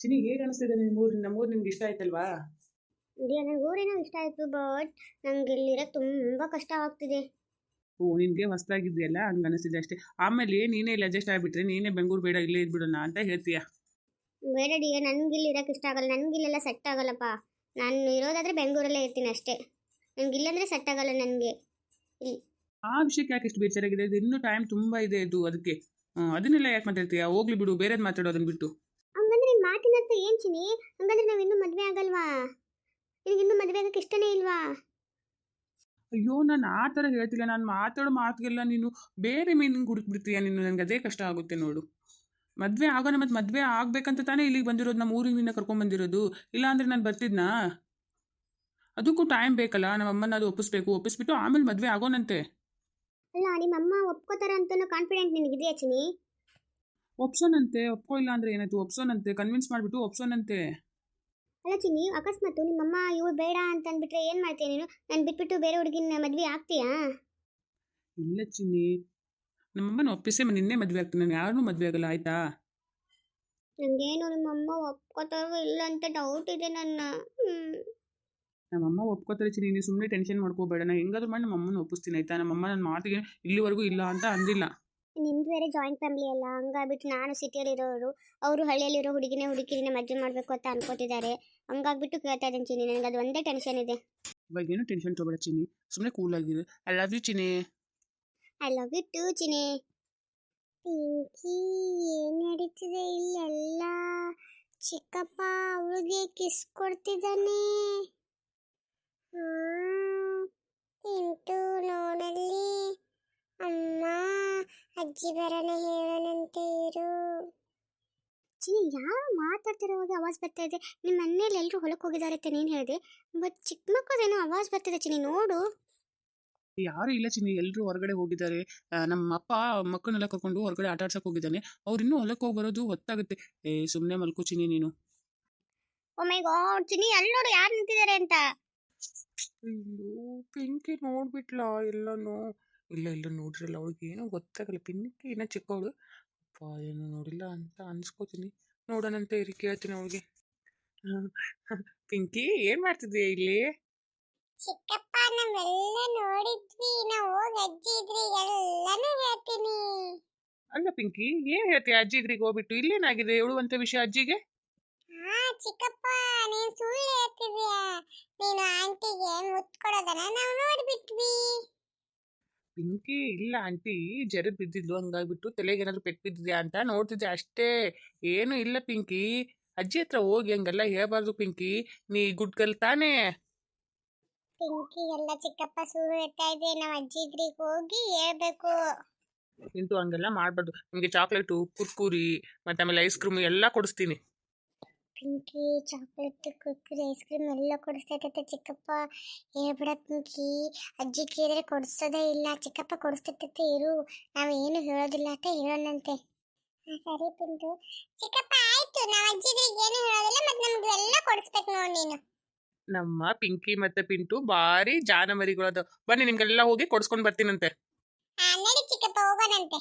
ಚಿನಿ ಹೇಗೆ ಅನಿಸ್ತಿದೆ ನಮ್ಮೂರು ನಿಮ್ಗೆ ಇಷ್ಟ ಆಯ್ತಲ್ವಾ? ಇಡೀ ನನಗೆ ಊರೇನೋ ಇಷ್ಟ ಆಯಿತು, ಬಟ್ ನಂಗೆ ಇಲ್ಲಿರೋಕ್ಕೆ ತುಂಬ ಕಷ್ಟ ಆಗ್ತಿದೆ. ಓ, ನಿನ್ಗೆ ಹೊಸ್ದಾಗಿದೆಯಲ್ಲ ಹಂಗೆ ಅನಿಸ್ತಿದೆ ಅಷ್ಟೇ. ಆಮೇಲೆ ನೀನೇ ಇಲ್ಲಿ ಅಡ್ಜಸ್ಟ್ ಆಗಿಬಿಟ್ರೆ ನೀನೇ ಬೆಂಗಳೂರು ಬೇಡ ಇಲ್ಲೇ ಇದ್ಬಿಡೋಣ ಅಂತ ಹೇಳ್ತೀಯ. ಬೇಡ ಡಿಯರ್, ನನಗೆ ಇಲ್ಲಿ ಇರೋಕ್ಕೆ ಇಷ್ಟ ಆಗಲ್ಲ, ನನಗೆ ಇಲ್ಲೆಲ್ಲ ಸೆಟ್ ಆಗಲ್ಲಪ್ಪ. ನಾನು ಇರೋದಾದರೆ ಬೆಂಗಳೂರಲ್ಲೇ ಇರ್ತೀನಿ ಅಷ್ಟೇ. ನನಗೆ ಇಲ್ಲಂದರೆ ಸೆಟ್ ಆಗಲ್ಲ ನನಗೆ ಇಲ್ಲಿ. ಆ ವಿಷಯಕ್ಕೆ ಯಾಕೆ ಇಷ್ಟು ಬೇಜಾರಾಗಿದೆ? ಇದು ಇನ್ನೂ ಟೈಮ್ ತುಂಬ ಇದೆ ಇದು ಅದಕ್ಕೆ. ಅದನ್ನೆಲ್ಲ ಯಾಕೆ ಮಾತಾಡ್ತೀಯಾ? ಹೋಗ್ಲಿ ಬಿಡು, ಬೇರೆದು ಮಾತಾಡೋದನ್ನ ಬಿಟ್ಟು. ಹಂಗಂದ್ರೆ ನಿನ್ನ ಮಾತಿನ ಅರ್ಥ ಏನು ಚಿನಿ? ಹಂಗಂದ್ರೆ ನಾವು ಇನ್ನೂ ಮದುವೆ ಆಗಲ್ವಾ? ನಿನಗೆ ಇನ್ನೂ ಮದುವೆ ಆಗಕ್ಕೆ ಇಷ್ಟನೇ ಇಲ್ವಾ? ಅಯ್ಯೋ, ನಾನು ಆ ಥರ ಹೇಳ್ತಿಲ್ಲ. ನಾನು ಮಾತಾಡೋ ಮಾತಿಗೆಲ್ಲ ನೀನು ಬೇರೆ ಮೀನಿಂಗ್ ಹುಡುಕ್ಬಿಡ್ತೀಯ. ನೀನು ನನಗೆ ಅದೇ ಕಷ್ಟ ಆಗುತ್ತೆ ನೋಡು. ಮದುವೆ ಆಗೋಣ, ಮತ್ತು ಮದುವೆ ಆಗ್ಬೇಕಂತ ತಾನೇ ಇಲ್ಲಿಗೆ ಬಂದಿರೋದು, ನಮ್ಮ ಊರಿಗೆ ನಿನ್ನ ಕರ್ಕೊಂಡ್ಬಂದಿರೋದು. ಇಲ್ಲ ಅಂದರೆ ನಾನು ಬರ್ತಿದ್ನಾ? ಅದಕ್ಕೂ ಟೈಮ್ ಬೇಕಲ್ಲ. ನಮ್ಮ ಅಮ್ಮನ ಅದು ಒಪ್ಪಿಸ್ಬಿಟ್ಟು ಆಮೇಲೆ ಮದುವೆ ಆಗೋಣಂತೆ. ಅಲ್ಲ, ನಿಮ್ಮಮ್ಮ ಒಪ್ಕೋತಾರ ಅಂತ ಕಾನ್ಫಿಡೆಂಟ್ ನಿನಗಿದೆಯಾ ಚಿನಿ? ಒಪ್ಸೋನಂತೆ. ಒಪ್ಕೋ ಇಲ್ಲ ಅಂದರೆ ಏನಾಯ್ತು? ಒಪ್ಸೋನಂತೆ, ಕನ್ವಿನ್ಸ್ ಮಾಡಿಬಿಟ್ಟು ಒಪ್ಸೋನಂತೆ. ಅಲ್ಲ ಚಿನಿ, ಅಕಸ್ಮಾತ್ ನಿಮ್ಮಮ್ಮ ಇವಳು ಬೇಡ ಅಂತ ಅಂದ್ಬಿಟ್ರೆ ಏನು ಮಾಡ್ತೀಯ ನೀನು? ನಾನು ಬಿಟ್ಬಿಟ್ಟು ಬೇರೆ ಹುಡುಗಿನ ಮದುವೆ ಆಗ್ತೀಯಾ? ಇಲ್ಲ ಚಿನ್ನಿ, ನಮ್ಮಮ್ಮನ ಒಪ್ಪಿಸೇ ನಿನ್ನೆ ಮದುವೆ ಆಗ್ತೀನಿ. ನಾನು ಯಾರನ್ನೂ ಮದುವೆ ಆಗಲ್ಲ, ಆಯಿತಾ? ನನಗೇನು ನಿಮ್ಮಮ್ಮ ಒಪ್ಕೋತಾರೋ ಇಲ್ಲ ಅಂತ ಡೌಟ್ ಇದೆ ನನ್ನ. ನಮ್ಮಮ್ಮ ಒಪ್ಕೋತಾರೆ ಚಿನ್ನಿ, ನೀನು ಸುಮ್ಮನೆ ಟೆನ್ಷನ್ ಮಾಡ್ಕೋಬೇಡ. ನಾನು ಹೆಂಗಾದ್ರೂ ಮಾಡಿ ನಮ್ಮಮ್ಮನ ಒಪ್ಪಿಸ್ತೀನಿ, ಆಯಿತಾ? ನಮ್ಮಮ್ಮ ನನ್ನ ಮಾತಿಗೆ ಇಲ್ಲಿವರೆಗೂ ಇಲ್ಲ ಅಂತ ಅಂದಿಲ್ಲ. ನಿಮ್ದು ಬೇರೆ ಜಾಯಿಂಟ್ ಫ್ಯಾಮಿಲಿ ಅಲ್ಲ, ಹಂಗಾಗ್ಬಿಟ್ಟು ನಾನು ಸಿಟಿಯಲ್ಲಿರೋರು, ಅವರು ಹಳ್ಳಿಯಲ್ಲಿರೋ ಹುಡುಗಿನ ಮದುವೆ ಮಾಡಬೇಕು ಅಂತ ಅನ್ಕೋತಿದ್ದಾರೆ. ಹಂಗಾಗ್ಬಿಟ್ಟು ಕೇಳ್ತಾ ಇದ್ದೀನಿ ಚಿನ್ನಿ, ನನಗೆ ಅದು ಒಂದೇ ಟೆನ್ಷನ್ ಇದೆ. ಇವಾಗ ಏನು ಟೆನ್ಷನ್ ತೊಗೊಬೇಡ ಚಿನ್ನಿ, ಸುಮ್ಮನೆ ಕೂಲಾಗಿರು. I love you Chinni. I love you to ಚಿನ್ನಿ. ಪಿಂಕಿ, ಏನು ನಡೀತಿದೆ ಇಲ್ಲೆಲ್ಲ? ಚಿಕ್ಕಪ್ಪ ಅವಳಿಗೆ ಕಿಸ್ ಕೊಡ್ತಿದ್ದಾನೆ. ಪಿಂಟು ನೋಡಲ್ಲಿ. ಅಮ್ಮ, ಅಜ್ಜಿ ಬರೋಣ ಹೇಳೋಣಂತೆ ಇರು. ಚಿನಿ, ಯಾರು ಮಾತಾಡ್ತಿರೋವಾಗ ಆವಾಜ್ ಬರ್ತಾ ಇದೆ? ನಿಮ್ಮ ಮನೇಲಿ ಎಲ್ಲರೂ ಹೊಲಕ್ಕೆ ಹೋಗಿದ್ದಾರೆ ಅಂತ ನೀನು ಹೇಳಿದೆ, ಬಟ್ ಚಿಕ್ಕ ಮಕ್ಕಳೇನೋ ಆವಾಜ್ ಬರ್ತಿದೆ ಚಿನಿ, ನೋಡು. ಯಾರು ಇಲ್ಲ ಚಿನ್ನಿ, ಎಲ್ಲರೂ ಹೊರಗಡೆ ಹೋಗಿದ್ದಾರೆ. ನಮ್ಮ ಅಪ್ಪ ಮಕ್ಕಳನ್ನೆಲ್ಲ ಕರ್ಕೊಂಡು ಹೊರಗಡೆ ಆಟ ಆಡ್ಸಕ್ಕೆ ಹೋಗಿದ್ದಾನೆ. ಅವ್ರು ಇನ್ನೂ ಹೊಲಕ್ಕೆ ಹೋಗಿ ಬರೋದು ಹೊತ್ತಾಗುತ್ತೆ. ಸುಮ್ಮನೆ ಮಲ್ಕೋ ಚಿನ್ನಿ ನೀನು. ಓ ಮೈ ಗಾಡ್ ಚಿನಿ, ಅಲ್ಲಿ ನೋಡು ಯಾರು ನಿಂತಿದ್ದಾರೆ ಅಂತ. ಅಯ್ಯೋ, ಪಿಂಕಿ ನೋಡ್ಬಿಟ್ಲಾ ಎಲ್ಲನೂ? ಇಲ್ಲ ನೋಡಿರಲ್ಲ, ಅವಳಿಗೆ ಏನೋ ಗೊತ್ತಾಗಲ್ಲ. ಪಿಂಕಿ ಏನೋ ಚಿಕ್ಕವಳು, ಅಪ್ಪ ಏನು ನೋಡಿಲ್ಲ ಅಂತ ಅನ್ಸ್ಕೋತೀನಿ. ನೋಡೋಣಂತೆ ಇರಿ, ಕೇಳ್ತೀನಿ ಅವಳಿಗೆ. ಪಿಂಕಿ, ಏನು ಮಾಡ್ತಿದ್ದೀಯ ಇಲ್ಲಿ? ಚಿಕ್ಕಪ್ಪ, ನಾವೆಲ್ಲ ನೋಡಿದ್ವಿ, ನಾವು ಹೋಗಿ ಅಜ್ಜಿ ಇದ್ರಿಗೆ ಎಲ್ಲಾನು ಹೇಳ್ತೀನಿ. ಅಲ್ಲ ಪಿಂಕಿ, ಏನು ಹೇಳ್ತೀಯ? ಅಜ್ಜಿ ಇದ್ರಿಗೆ ಹೋಗ್ಬಿಟ್ಟು ಇಲ್ಲೇನಾಗಿದೆ ಹೇಳುವಂಥ ವಿಷಯ ಅಜ್ಜಿಗೆ? ಚಿಕ್ಕಪ್ಪ, ನೀನು ಸುಳ್ಳು ಹೇಳ್ತಿದ್ಯಾ? ನೀನು ಆಂಟಿಗೆ ಮುತ್ತು ಕೊಡೋದನ್ನ ನಾವು ನೋಡ್ಬಿಟ್ವಿ. ಪಿಂಕಿ, ಇಲ್ಲ ಆಂಟಿ ಜರದ್ ಬಿದ್ದಿದ್ಲು, ಹಂಗಾಗ್ಬಿಟ್ಟು ತಲೆಗೆ ಏನಾದ್ರು ಪೆಟ್ಟು ಬಿದ್ದಿದ್ಯಾ ಅಂತ ನೋಡ್ತಿದ್ದೆ ಅಷ್ಟೇ. ಏನು ಇಲ್ಲ ಪಿಂಕಿ, ಅಜ್ಜಿ ಹತ್ರ ಹೋಗಿ ಹಂಗೆಲ್ಲ ಹೇಳ್ಬಾರ್ದು ಪಿಂಕಿ. ನೀ ಗುಡ್ ಗರ್ಲ್ ತಾನೇ? ಪಿಂಕಿ ಎಲ್ಲ ಚಿಕ್ಕಪ್ಪ ಸುಳ್ಳು ಹೇಳ್ತಾ ಇದೆ, ನಾವು ಅಜ್ಜಿ ಇದ್ರಿಗೆ ಹೋಗಿ ಹೇಳ್ಬೇಕು. ಇಂಟು ಹಂಗೆಲ್ಲ ಮಾಡಬಾರ್ದು. ನಿಮಗೆ ಚಾಕ್ಲೇಟು, ಕುರ್ಕುರಿ, ಮತ್ತು ಆಮೇಲೆ ಐಸ್ ಕ್ರೀಮ್ ಎಲ್ಲ ಕೊಡಿಸ್ತೀನಿ. ಪಿಂಕಿ, ಚಾಕ್ಲೇಟ್, ಕುರ್ಕುರಿ, ಐಸ್ ಕ್ರೀಮ್ ಎಲ್ಲ ಕೊಡಿಸ್ತಾ ಇರ್ತೈತೆ ಚಿಕ್ಕಪ್ಪ. ಹೇಳ್ಬಿಡ ಪಿಂಕಿ, ಅಜ್ಜಿ ಕೇಳಿದ್ರೆ ಕೊಡಿಸೋದೇ ಇಲ್ಲ. ಚಿಕ್ಕಪ್ಪ ಕೊಡಿಸ್ತೈತೆ ಇರು, ನಾವೇನು ಹೇಳೋದಿಲ್ಲ ಅಂತ ಹೇಳೋಣಂತೆ. ಸರಿ ಪಿಂಟು. ಚಿಕ್ಕಪ್ಪ ಆಯ್ತು, ನಾವು ಅಜ್ಜಿದ್ರಿಗೆ ಏನು ಹೇಳೋದಿಲ್ಲ, ಮತ್ತೆ ನಮ್ಗೆ ಎಲ್ಲ ಕೊಡಿಸ್ಬೇಕು ನೋಡಿ ನೀನು. ನಮ್ಮ ಪಿಂಕಿ ಮತ್ತೆ ಪಿಂಟು ಭಾರಿ ಜಾನ ಮರಿಗಳದು. ಬನ್ನಿ, ನಿಮ್ಗೆಲ್ಲ ಹೋಗಿ ಕೊಡಿಸ್ಕೊಂಡು ಬರ್ತೀನಂತೆ. ನಡಿ ಚಿಕ್ಕಪ್ಪ, ಹೋಗೋಣಂತೆ.